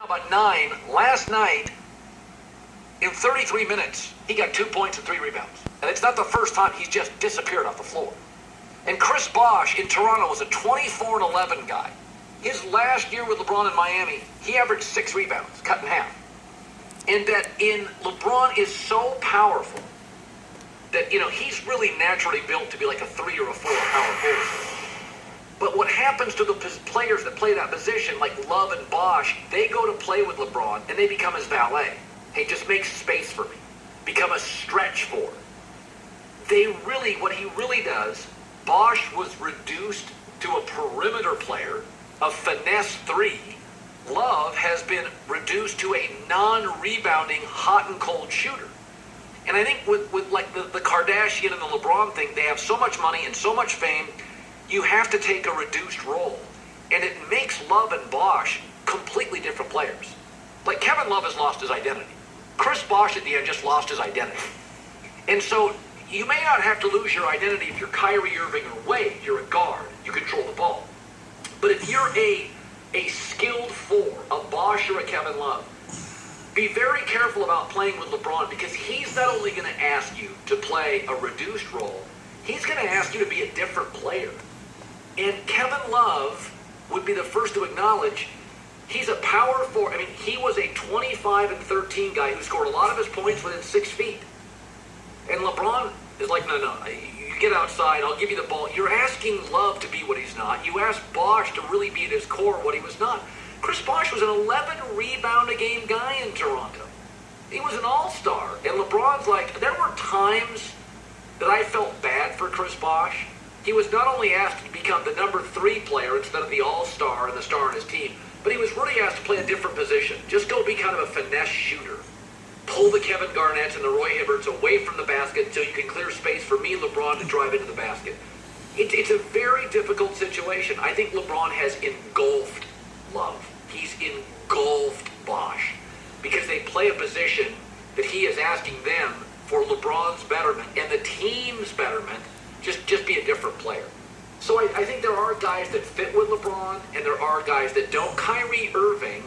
About 9, last night, in 33 minutes, he got 2 points and 3 rebounds. And it's not the first time he's just disappeared off the floor. And Chris Bosh in Toronto was a 24-11 guy. His last year with LeBron in Miami, he averaged 6 rebounds, cut in half. And that LeBron is so powerful that, he's really naturally built to be like a 3 or a 4 power forward. But what happens to the players that play that position, like Love and Bosh, they go to play with LeBron and they become his valet. Hey, just make space for me. Become a stretch four. What he really does, Bosh was reduced to a perimeter player, a finesse 3. Love has been reduced to a non-rebounding hot and cold shooter. And I think with like the Kardashian and the LeBron thing, they have so much money and so much fame, you have to take a reduced role. And it makes Love and Bosh completely different players. Like Kevin Love has lost his identity. Chris Bosh at the end just lost his identity. And so you may not have to lose your identity if you're Kyrie Irving or Wade. You're a guard. You control the ball. But if you're a skilled 4, a Bosh or a Kevin Love, be very careful about playing with LeBron because he's not only going to ask you to play a reduced role, he's going to ask you to be a different player. And Kevin Love would be the first to acknowledge he's a power forward. I mean, he was a 25-13 guy who scored a lot of his points within 6 feet. And LeBron is like, no, you get outside, I'll give you the ball. You're asking Love to be what he's not. You asked Bosh to really be at his core what he was not. Chris Bosh was an 11-rebound-a-game guy in Toronto. He was an all-star. And LeBron's like, there were times that I felt bad for Chris Bosh. He was not only asked to become the number 3 player instead of the all-star and the star on his team, but he was really asked to play a different position. Just go be kind of a finesse shooter. Pull the Kevin Garnetts and the Roy Hibberts away from the basket so you can clear space for me, LeBron, to drive into the basket. It's a very difficult situation. I think LeBron has engulfed Love. He's engulfed Bosh because they play a position that he is asking them for LeBron's betterment and the team's betterment. Just be a different player. So I think there are guys that fit with LeBron, and there are guys that don't. Kyrie Irving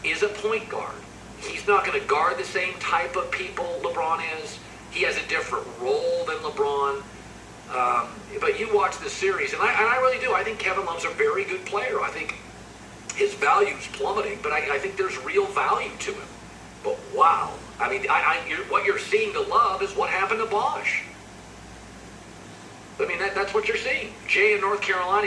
is a point guard. He's not going to guard the same type of people LeBron is. He has a different role than LeBron. But you watch this series, and I really do. I think Kevin Love's a very good player. I think his value's plummeting, but I think there's real value to him. But wow. I mean, what you're seeing to Love is what happened to Bosh. I mean, that's what you're seeing. Jay in North Carolina.